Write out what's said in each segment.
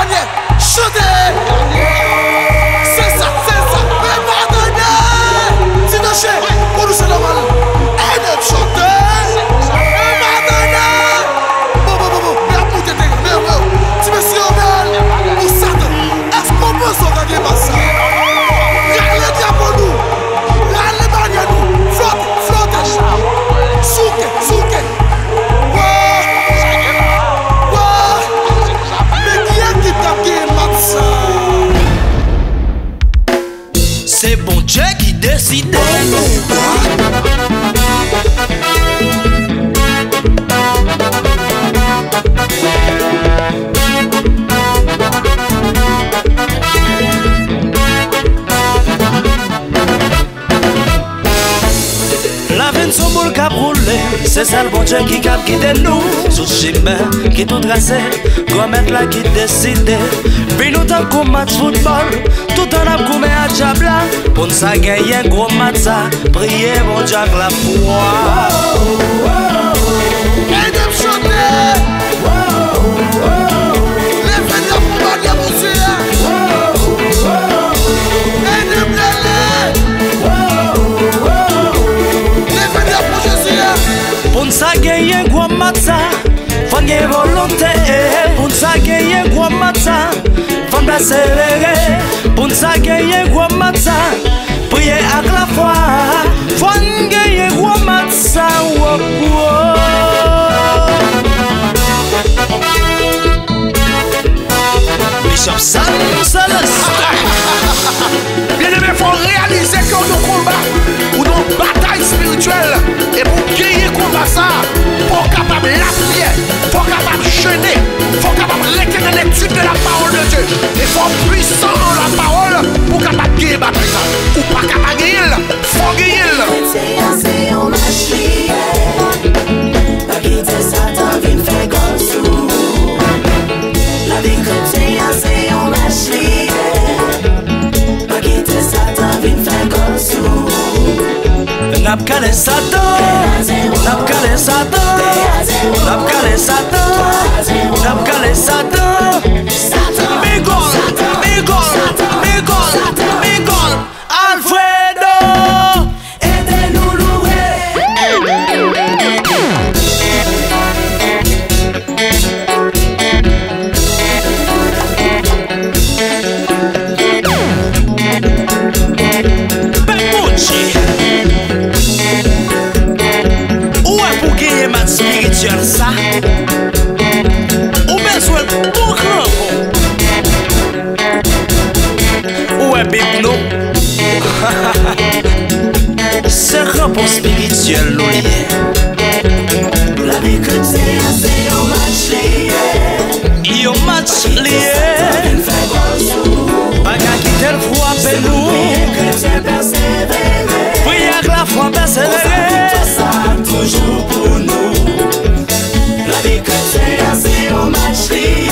dernier. Chantez. C'est ça. Mais pardonnez. C'est lâché. Pour nous, c'est normal. Et de chanter. Mais pardonnez. Bon. Mais à bout de tes gars. Tu me suis en belle. Ou ça. Est-ce qu'on peut s'organiser par ça? Regardez bien pour nous. Regardez bien nous. Flotte. Souke. C'est bon Dieu qui décide. La veine son boule cap roulé, c'est ça le bon Dieu qui cap guide nous. Sous chemin qui tout tracé, commettre là qui décide. Puis nous t'en comme match football, tout en a comme à Diabla. Pour nous ça gagner un gros match ça, prier mon Dieu avec la foi. Et de chanter. Les fêtes pour battre mon Dieu. Et de blêler. Les fêtes pour Jésus. Pour nous ça gagner un gros match ça, faut gagner volonté. Pour nous ça gagner un gros match ça, faut persévérer. Pour nous ça gagner un gros match ça, prier avec la foi. Faut gagner un gros match ça. Bishop Sam Bien aimé, il faut réaliser que nos combats ou nos batailles spirituelles. Et pour gagner combat ça, pour capable la prière, pour capable jeûner, pour capable retenir l'étude de la parole de Dieu. Il faut puissant dans la parole pour capable gagner bataille ça. Ou pas capable gagner, il faut gagner. Nap calé Satan, nap calé Satan, nap calé Satan, nap calé Satan. Bigol, Alfredo. Aidez-nous louer. Spirituel ça, ou besoin pour crampon, ou un bibno. C'est crampon spirituel nous lié. La vie chrétienne c'est un match lié. Un match lié. Pas qu'à quitter le froid avec nous. Priez avec la foi persévérer. Toujours pour nous. La vie chrétienne c'est un match lié.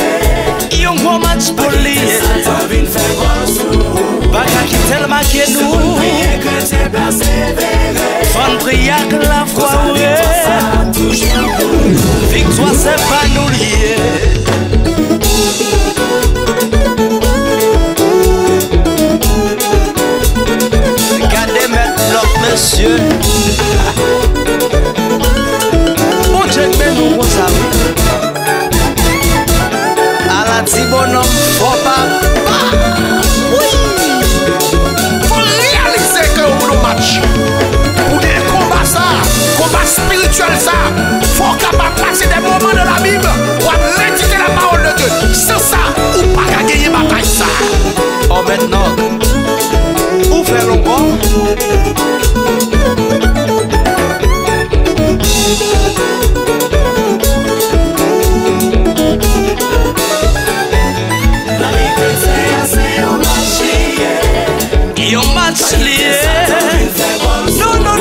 Un gros match pour lier. Pas qu'à quitter le maquet nous. Faut prier avec la foi. Victoire c'est pas nous lier. Regardez maintenant monsieur. Bon Dieu mais nous on savait. À la petit bonhomme faut pas. Oui. Faut réaliser que pour le match, pour des combats ça, combat spirituel ça, faut capable passer des moments de la Bible pour réciter la parole de Dieu. C'est ça ou pas qu'à gagner bataille ça. Oh maintenant, où faire le bon?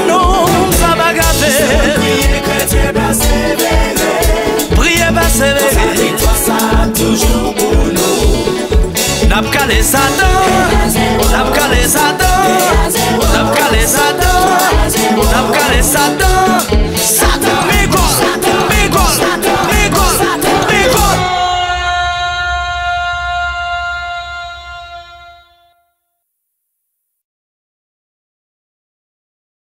Non, ça va gâter. Priez, persévérer. Toujours pour nous. Nap calé Satan, nap calé Satan, nap calé Satan, nap calé Satan.